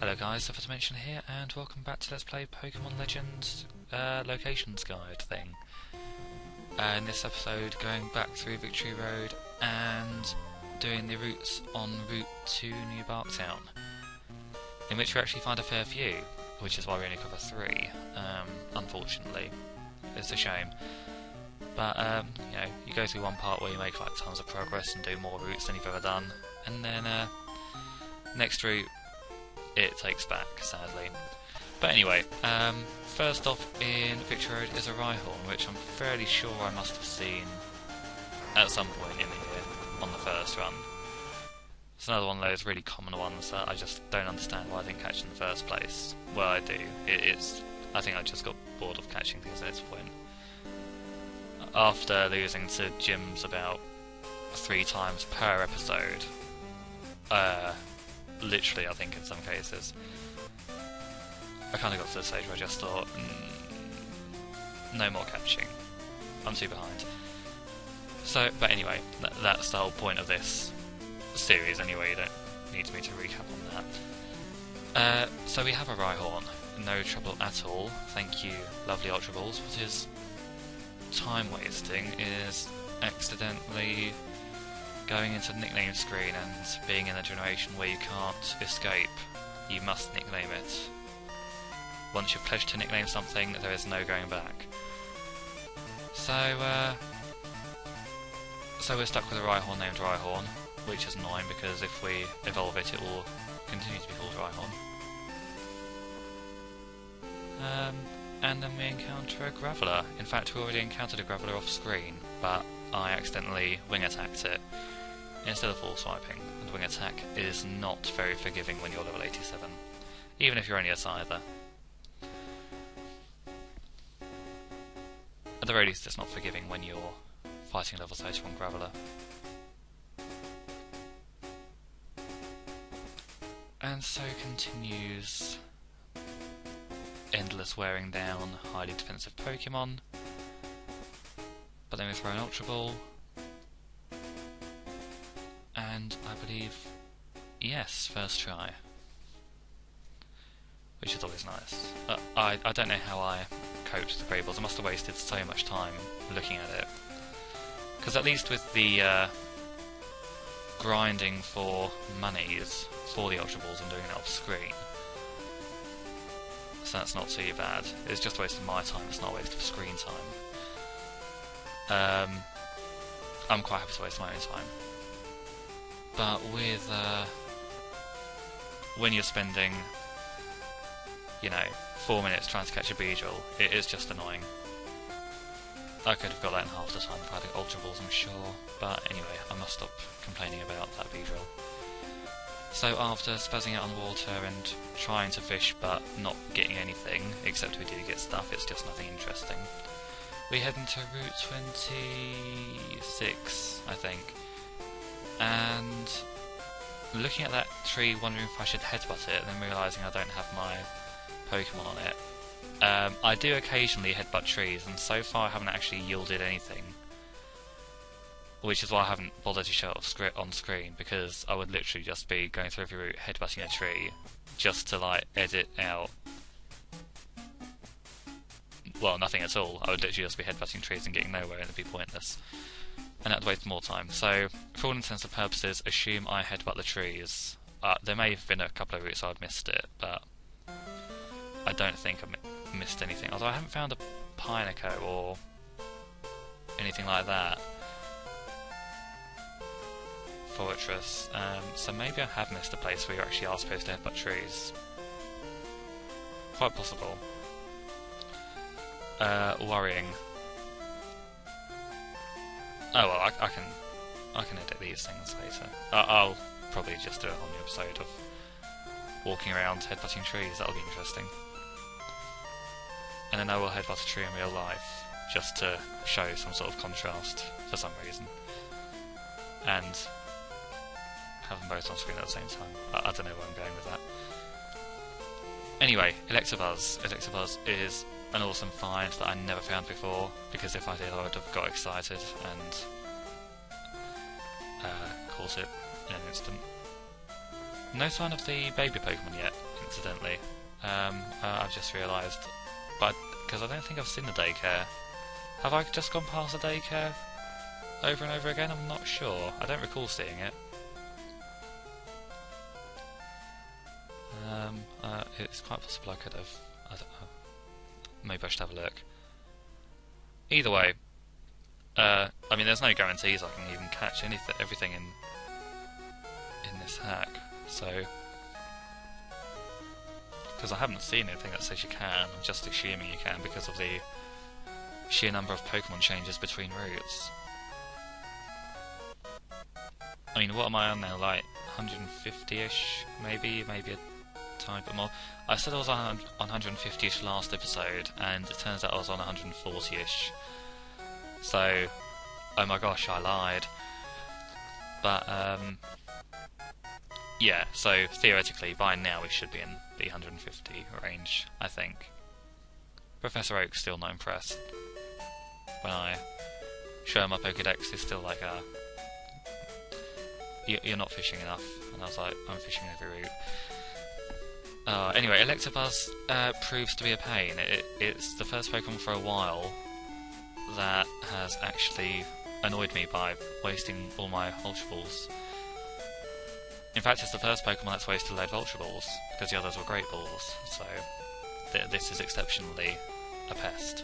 Hello guys, Zephyrdimension here, and welcome back to Let's Play Pokemon Legends Locations Guide thing. In this episode, going back through Victory Road and doing the routes en route to New Barktown, in which we actually find a fair few, which is why we only cover 3, unfortunately. It's a shame. But, you know, you go through one part where you make like tons of progress and do more routes than you've ever done, and then next route it takes back, sadly. But anyway, first off in Victory Road is a Rhyhorn, which I'm fairly sure I must have seen at some point in here on the first run. It's another one of those really common ones that I just don't understand why I didn't catch in the first place. Well, I do. I think I just got bored of catching things at this point. After losing to gyms about 3 times per episode, literally I think in some cases, I kind of got to the stage where I just thought, no more catching, I'm too behind. So, but anyway, that's the whole point of this series anyway, you don't need me to recap on that. So we have a Rhyhorn, no trouble at all, thank you lovely Ultra Balls. What is time wasting is accidentally going into the nickname screen and being in a generation where you can't escape. You must nickname it. Once you've pledged to nickname something, there is no going back. So we're stuck with a Rhyhorn named Rhyhorn, which is annoying because if we evolve it, it will continue to be called Rhyhorn. And then we encounter a Graveler. In fact, we already encountered a Graveler off screen, but I accidentally wing attacked it instead of full swiping, and wing attack is not very forgiving when you're level 87, even if you're only a Scyther. At the very least, it's not forgiving when you're fighting level 31 Graveler. And so continues endless wearing down highly defensive Pokemon. But then we throw an Ultra Ball, and I believe, yes, first try, which is always nice. I don't know how I coped with the Grey Balls. I must have wasted so much time looking at it, because at least with the grinding for monies for the Ultra Balls, I'm doing it off screen, so that's not too bad. It's just wasting my time, it's not a waste of screen time. I'm quite happy to waste my own time. But with when you're spending, you know, 4 minutes trying to catch a Beedrill, it is just annoying. I could have got that in half the time if I had Ultra Balls, I'm sure. But anyway, I must stop complaining about that Beedrill. So after spazzing out on the water and trying to fish but not getting anything, except we do get stuff, it's just nothing interesting, we head into Route 26, I think. And looking at that tree, wondering if I should headbutt it, and then realising I don't have my Pokemon on it. I do occasionally headbutt trees, and so far I haven't actually yielded anything, which is why I haven't bothered to show it on screen, because I would literally just be going through every route, headbutting a tree, just to like edit out, well, nothing at all. I would literally just be headbutting trees and getting nowhere, and it'd be pointless. And that'd waste more time. So, for all intents and purposes, assume I headbutt the trees. There may have been a couple of routes I'd missed it, but I don't think I missed anything. Although I haven't found a Pineco or anything like that. Fortress. So maybe I have missed a place where you actually are supposed to headbutt trees. Quite possible. Worrying. Oh well, I can edit these things later. I'll probably just do a whole new episode of walking around headbutting trees. That'll be interesting. And then I will headbutt a tree in real life, just to show some sort of contrast for some reason, and have them both on screen at the same time. I don't know where I'm going with that. Anyway, Electabuzz. Electabuzz is an awesome find that I never found before, because if I did I would have got excited and caught it in an instant. No sign of the baby Pokemon yet, incidentally. I've just realised, but because I don't think I've seen the daycare. Have I just gone past the daycare over and over again? I'm not sure. I don't recall seeing it. It's quite possible I could have. I don't know. Maybe I should have a look. Either way, I mean, there's no guarantees I can even catch everything in this hack. So, because I haven't seen anything that says you can, I'm just assuming you can because of the sheer number of Pokemon changes between routes. I mean, what am I on now? Like 150-ish, maybe a tiny bit more. I said I was on 150-ish last episode, and it turns out I was on 140-ish. So, oh my gosh, I lied. But yeah. So theoretically, by now we should be in the 150 range, I think. Professor Oak's still not impressed. When I show him my Pokédex, he's still like, you're not fishing enough. And I was like, I'm fishing every route. Anyway, Electabuzz proves to be a pain. It's the first Pokemon for a while that has actually annoyed me by wasting all my Ultra Balls. In fact, it's the first Pokemon that's wasted a load of Ultra Balls, because the others were Great Balls, so this is exceptionally a pest.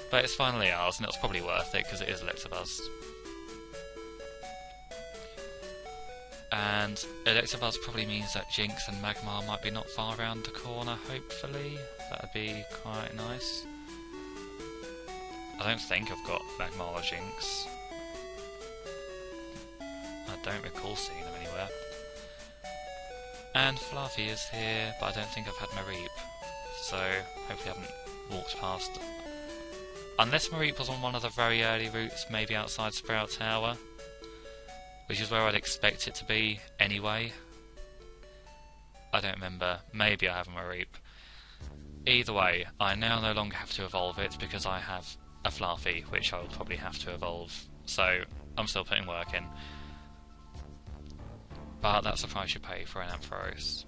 But it's finally ours, and it's probably worth it, because it is Electabuzz. And Electabuzz probably means that Jinx and Magmar might be not far around the corner, hopefully. That would be quite nice. I don't think I've got Magmar or Jinx. I don't recall seeing them anywhere. And Fluffy is here, but I don't think I've had Mareep. So, hopefully I haven't walked past. Unless Mareep was on one of the very early routes, maybe outside Sprout Tower, which is where I'd expect it to be anyway. I don't remember. Maybe I have a Mareep. Either way, I now no longer have to evolve it because I have a Fluffy, which I will probably have to evolve. So, I'm still putting work in. But that's the price you pay for an Ampharos.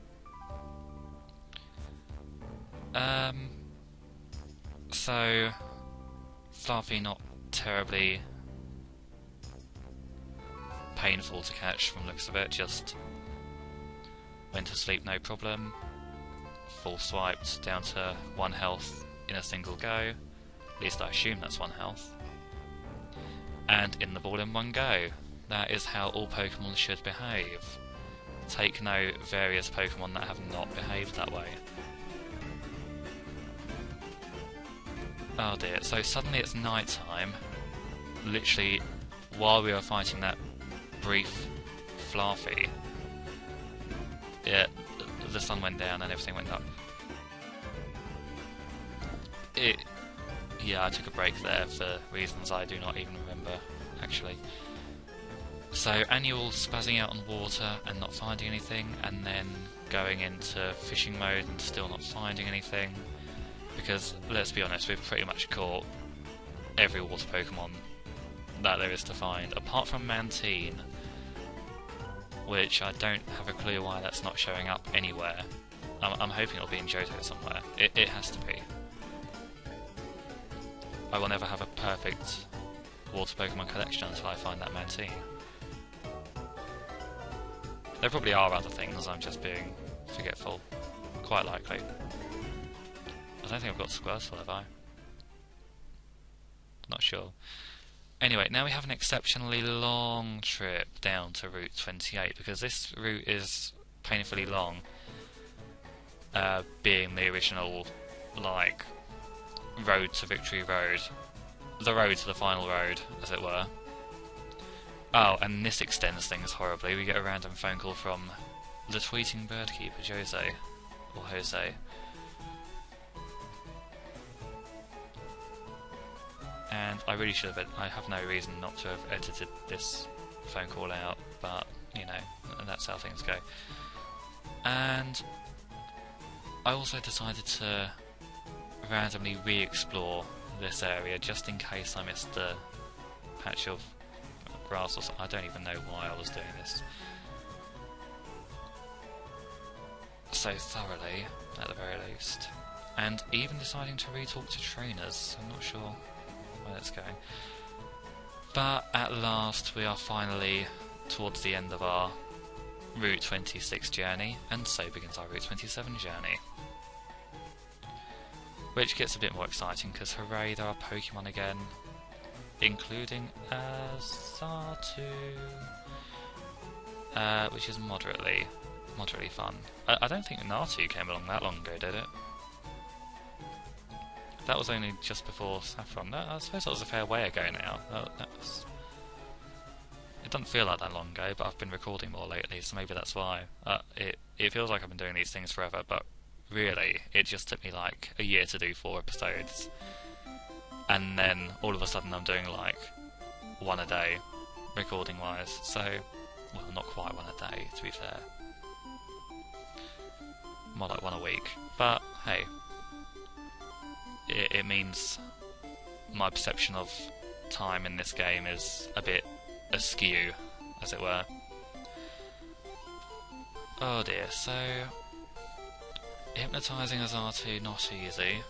So, Fluffy not terribly painful to catch from the looks of it, just went to sleep no problem, full swiped down to 1 health in a single go, at least I assume that's 1 health, and in the ball in 1 go. That is how all Pokemon should behave. Take note, various Pokemon that have not behaved that way. Oh dear, so suddenly it's night time, literally while we were fighting that brief Fluffy. Yeah, the sun went down and everything went up. Yeah, I took a break there for reasons I do not even remember, actually. So, Annual spazzing out on water and not finding anything, and then going into fishing mode and still not finding anything. Because, let's be honest, we've pretty much caught every water Pokemon that there is to find, apart from Mantine, which I don't have a clue why that's not showing up anywhere. I'm hoping it'll be in Johto somewhere. It has to be. I will never have a perfect water Pokemon collection until I find that Mantine. There probably are other things, I'm just being forgetful. Quite likely. I don't think I've got Squirtle, have I? Not sure. Anyway, now we have an exceptionally long trip down to Route 28, because this route is painfully long, being the original, like, road to Victory Road. The road to the final road, as it were. Oh, and this extends things horribly. We get a random phone call from the tweeting birdkeeper, Jose. Or Jose. And I really should have, I have no reason not to have edited this phone call out, but, you know, that's how things go. And I also decided to randomly re-explore this area, just in case I missed a patch of grass or something. I don't even know why I was doing this. so thoroughly, at the very least. And even deciding to re-talk to trainers. I'm not sure where that's going. But at last we are finally towards the end of our Route 26 journey, and so begins our Route 27 journey. Which gets a bit more exciting because hooray, there are Pokemon again, including Xatu, which is moderately fun. I don't think Natu came along that long ago, did it? That was only just before Saffron. No, I suppose that was a fair way ago now. It doesn't feel like that long ago, but I've been recording more lately, so maybe that's why. It feels like I've been doing these things forever, but really, it just took me like a year to do 4 episodes. And then, all of a sudden, I'm doing like 1 a day, recording-wise. So, well, not quite 1 a day, to be fair. More like 1 a week. But, hey, it means my perception of time in this game is a bit askew, as it were. Oh dear, so hypnotising Xatu, not easy.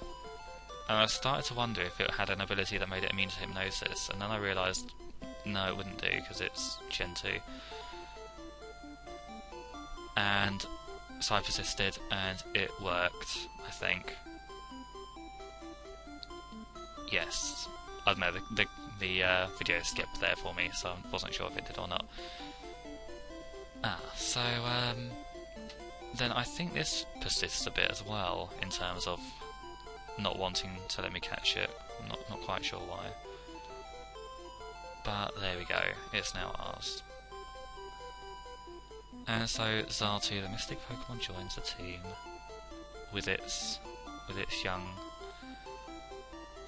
And I started to wonder if it had an ability that made it immune to hypnosis, and then I realised no, it wouldn't do because it's Gen 2. And so I persisted and it worked, I think. Yes. I don't know, the video skipped there for me, so I wasn't sure if it did or not. So then I think this persists a bit as well, in terms of not wanting to let me catch it. I'm not quite sure why. But there we go, it's now ours. And so Xatu, the Mystic Pokemon, joins the team with its young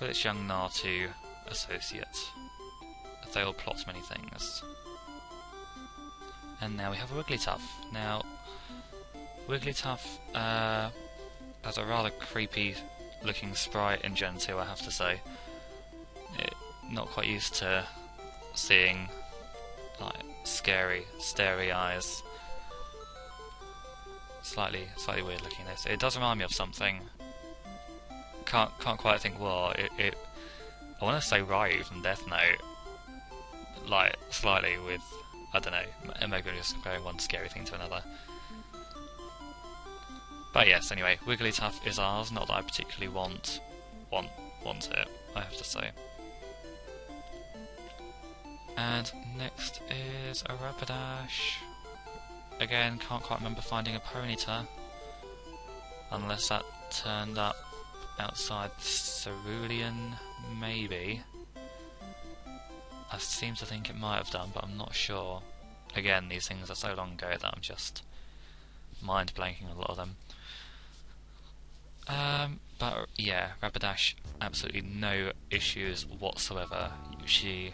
Natu associate. They all plot many things. And now we have a Wigglytuff. Now, Wigglytuff has a rather creepy looking sprite in Gen 2, I have to say. Not quite used to seeing like starey eyes. Slightly weird looking this. It does remind me of something. Can't quite think what. I want to say Ryu from Death Note. Like, slightly with, I don't know, maybe I'm just comparing one scary thing to another. But yes, anyway, Wigglytuff is ours, not that I particularly want it, I have to say. And next is a Rapidash. Again, can't quite remember finding a Ponyta, unless that turned up outside Cerulean, maybe. I seem to think it might have done, but I'm not sure. Again, these things are so long ago that I'm just mind blanking a lot of them. But yeah, Rapidash, absolutely no issues whatsoever. She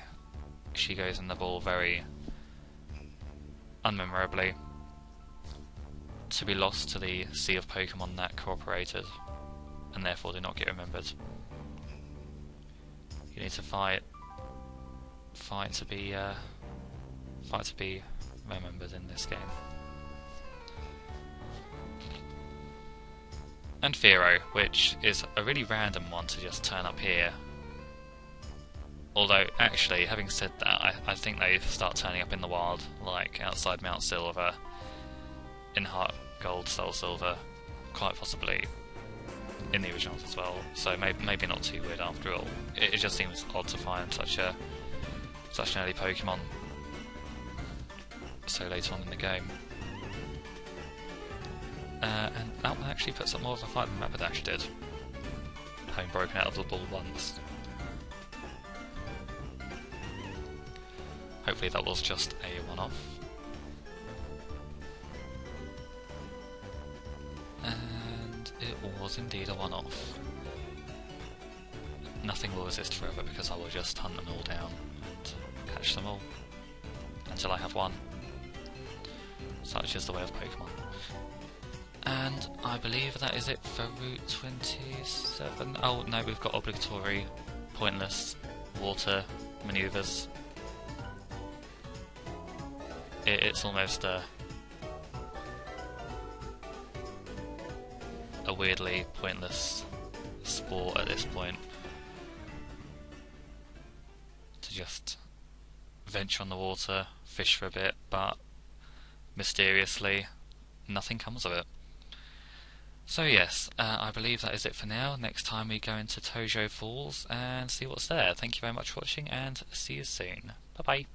goes in the ball very unmemorably, to be lost to the sea of Pokemon that cooperated and therefore do not get remembered. You need to fight to be remembered in this game. And Fearow, which is a really random one to just turn up here. Although, actually, having said that, I think they start turning up in the wild, like outside Mount Silver, in Heart Gold, Soul Silver, quite possibly in the originals as well. So maybe not too weird after all. It just seems odd to find such an early Pokemon so late on in the game. And that one actually puts up more of a fight than Rapidash did, having broken out of the ball once. Hopefully that was just a one-off. And it was indeed a one-off. Nothing will resist forever because I will just hunt them all down and catch them all until I have one. Such is the way of Pokemon. And I believe that is it for Route 27. Oh no, we've got obligatory, pointless water manoeuvres. It's almost a weirdly pointless sport at this point to just venture on the water, fish for a bit, but mysteriously nothing comes of it. So yes, I believe that is it for now. Next time we go into Tojo Falls and see what's there. Thank you very much for watching, and see you soon. Bye bye.